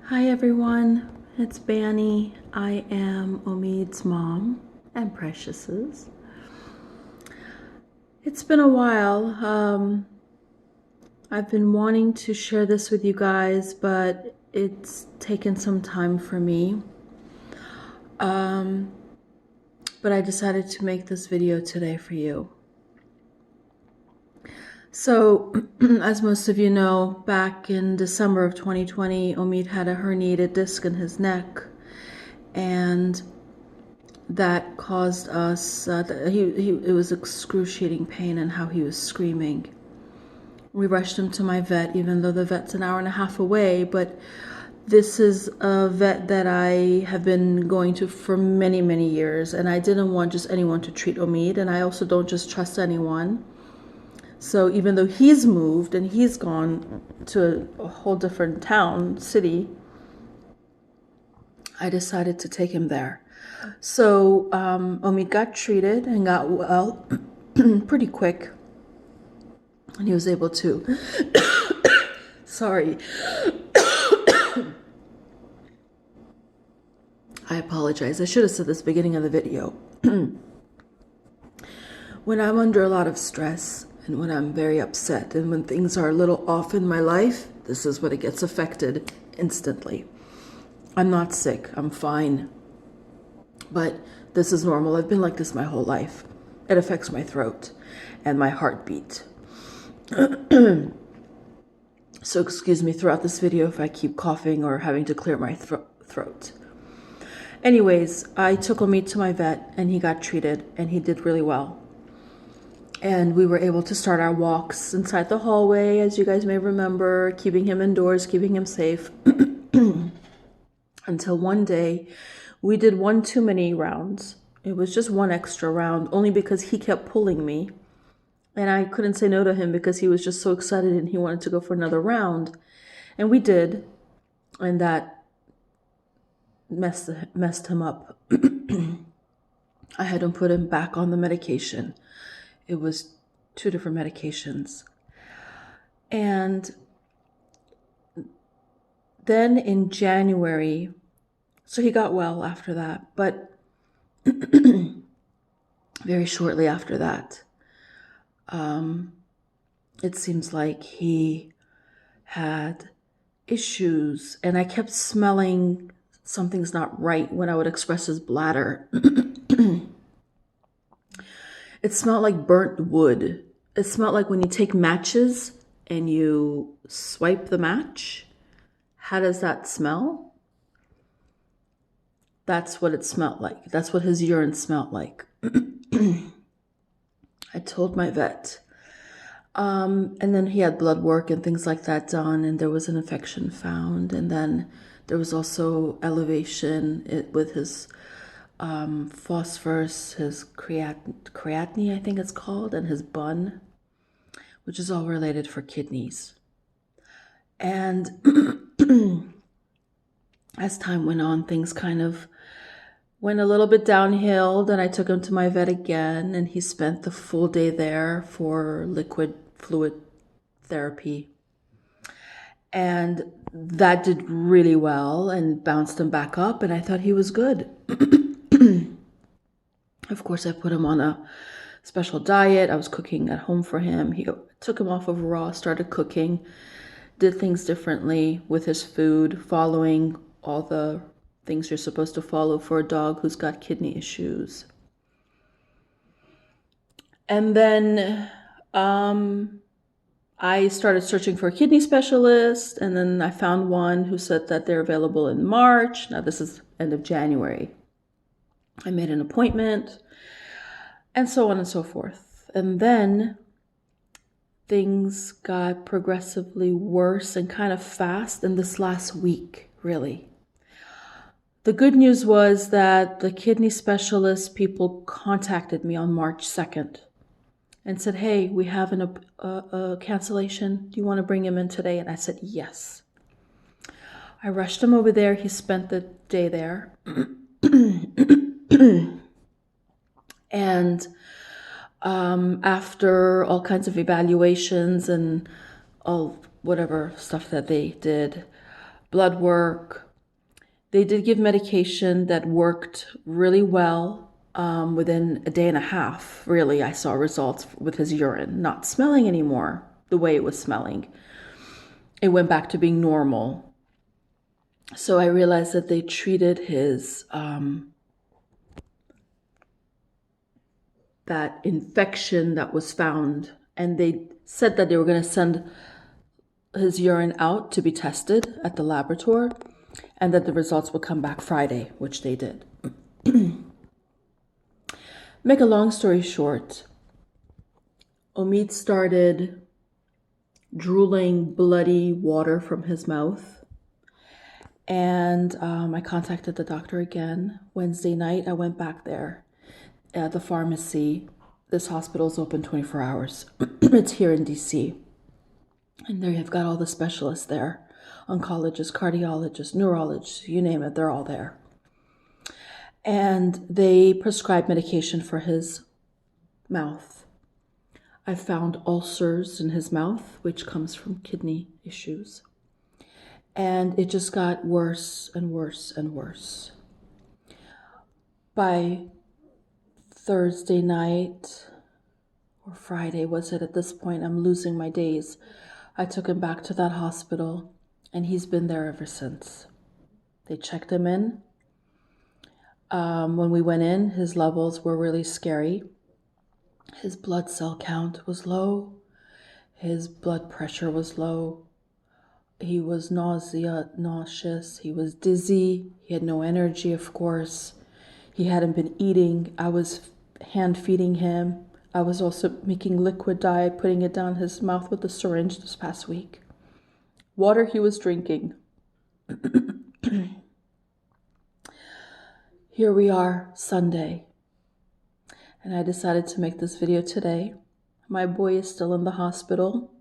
Hi everyone, it's Banny. I am Omid's mom and Precious's. It's been a while. I've been wanting to share this with you guys, but it's taken some time for me. But I decided to make this video today for you. So, as most of you know, back in December of 2020, Omid had a herniated disc in his neck, and that caused us, it was excruciating pain and how he was screaming. We rushed him to my vet, even though the vet's an hour and a half away, but this is a vet that I have been going to for many, many years, and I didn't want just anyone to treat Omid, and I also don't just trust anyone. So even though he's moved and he's gone to a whole different town, city, I decided to take him there. So Omid got treated and got well pretty quick. And he was able to, sorry. I apologize. I should have said this at the beginning of the video. When I'm under a lot of stress and when I'm very upset and when things are a little off in my life, this is what it gets affected instantly. I'm not sick. I'm fine. But this is normal. I've been like this my whole life. It affects my throat and my heartbeat. So excuse me throughout this video if I keep coughing or having to clear my throat. Anyways, I took Omid to my vet and he got treated and he did really well. And we were able to start our walks inside the hallway, as you guys may remember, keeping him indoors, keeping him safe. Until one day, we did one too many rounds. It was just one extra round, only because he kept pulling me. And I couldn't say no to him because he was just so excited and he wanted to go for another round. And we did. And that messed him up. I had to put him back on the medication. It was 2 different medications. And then in January, so he got well after that, but very shortly after that, it seems like he had issues, and I kept smelling something's not right when I would express his bladder. It smelled like burnt wood. It smelled like when you take matches and you swipe the match. How does that smell? That's what it smelled like. That's what his urine smelled like. I told my vet. And then he had blood work and things like that done, and there was an infection found. And then there was also elevation with his phosphorus, his creatinine, I think it's called, and his bun, which is all related for kidneys. And as time went on, things kind of went a little bit downhill. Then I took him to my vet again, and he spent the full day there for liquid fluid therapy. And that did really well and bounced him back up, and I thought he was good. Of course, I put him on a special diet. I was cooking at home for him. He took him off of raw, started cooking, did things differently with his food, following all the things you're supposed to follow for a dog who's got kidney issues. And then I started searching for a kidney specialist, and then I found one who said that they're available in March. Now this is end of January. I made an appointment, and so on and so forth. And then things got progressively worse and kind of fast in this last week, really. The good news was that the kidney specialist people contacted me on March 2nd and said, hey, we have a cancellation. Do you want to bring him in today? And I said, yes. I rushed him over there. He spent the day there. And after all kinds of evaluations and all whatever stuff that they did, blood work. They did give medication that worked really well. Within a day and a half, really, I saw results with his urine not smelling anymore the way it was smelling. It went back to being normal. So I realized that they treated his that infection that was found, and they said that they were going to send his urine out to be tested at the laboratory, and that the results would come back Friday, which they did. Make a long story short, Omid started drooling bloody water from his mouth, and I contacted the doctor again. Wednesday night, I went back there at the pharmacy. This hospital is open 24 hours. It's here in DC. And there you've got all the specialists there. Oncologists, cardiologists, neurologists, you name it, they're all there. And they prescribed medication for his mouth. I found ulcers in his mouth, which comes from kidney issues. And it just got worse and worse and worse. By Thursday night or Friday, was it at this point? I'm losing my days. I took him back to that hospital, and he's been there ever since. They checked him in. When we went in, his levels were really scary. His blood cell count was low. His blood pressure was low. He was nauseous. He was dizzy. He had no energy, of course. He hadn't been eating. I was hand feeding him. I was also making liquid dye, putting it down his mouth with a syringe this past week. Water he was drinking. Here we are, Sunday. And I decided to make this video today. My boy is still in the hospital,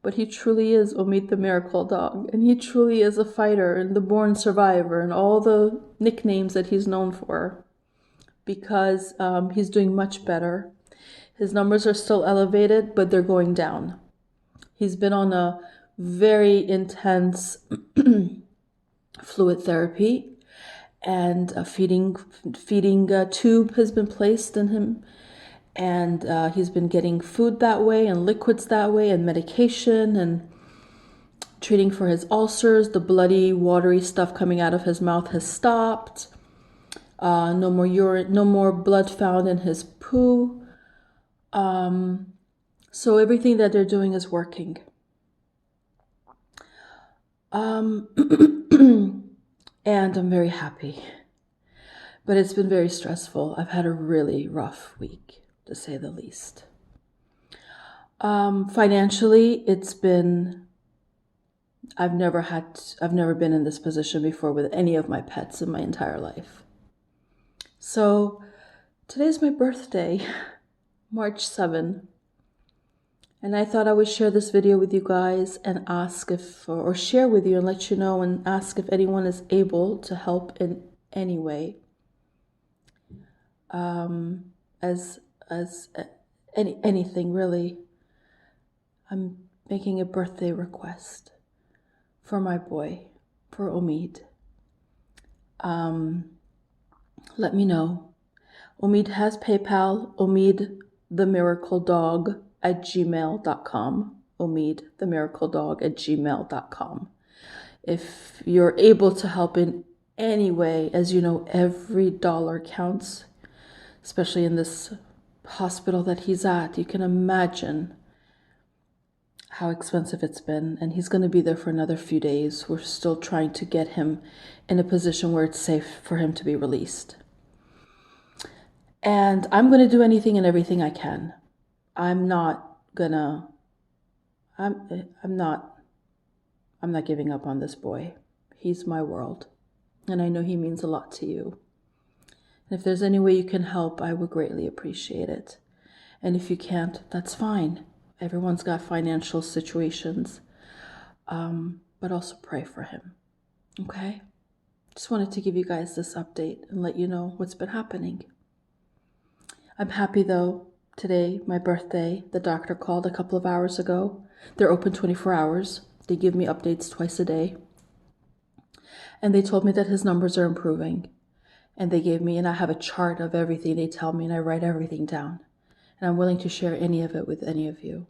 but he truly is Omid the Miracle Dog, and he truly is a fighter and the born survivor and all the nicknames that he's known for, because he's doing much better. His numbers are still elevated, but they're going down. He's been on a very intense fluid therapy, and a feeding tube has been placed in him, and he's been getting food that way and liquids that way and medication and treating for his ulcers. The bloody, watery stuff coming out of his mouth has stopped. No more urine, no more blood found in his poo. So everything that they're doing is working. And I'm very happy, but it's been very stressful. I've had a really rough week, to say the least. Financially, I've never been in this position before with any of my pets in my entire life. So today's my birthday, March 7. And I thought I would share this video with you guys and ask or share with you and let you know and ask if anyone is able to help in any way. Anything really. I'm making a birthday request for my boy, for Omid. Let me know. Omid has PayPal, omidthemiracledog at gmail.com. omidthemiracledog at gmail.com. If you're able to help in any way, as you know, every dollar counts, especially in this hospital that he's at. You can imagine how expensive it's been, and he's going to be there for another few days. We're still trying to get him in a position where it's safe for him to be released. And I'm going to do anything and everything I can. I'm not giving up on this boy. He's my world, and I know he means a lot to you. And if there's any way you can help, I would greatly appreciate it. And if you can't, that's fine. Everyone's got financial situations, but also pray for him. Okay? Just wanted to give you guys this update and let you know what's been happening. I'm happy though. Today, my birthday, the doctor called a couple of hours ago. They're open 24 hours. They give me updates twice a day. And they told me that his numbers are improving. And they gave me, and I have a chart of everything they tell me, and I write everything down. And I'm willing to share any of it with any of you.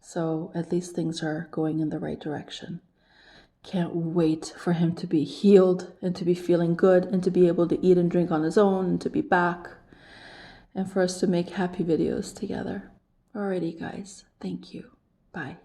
So at least things are going in the right direction. Can't wait for him to be healed and to be feeling good and to be able to eat and drink on his own and to be back and for us to make happy videos together. Alrighty, guys. Thank you. Bye.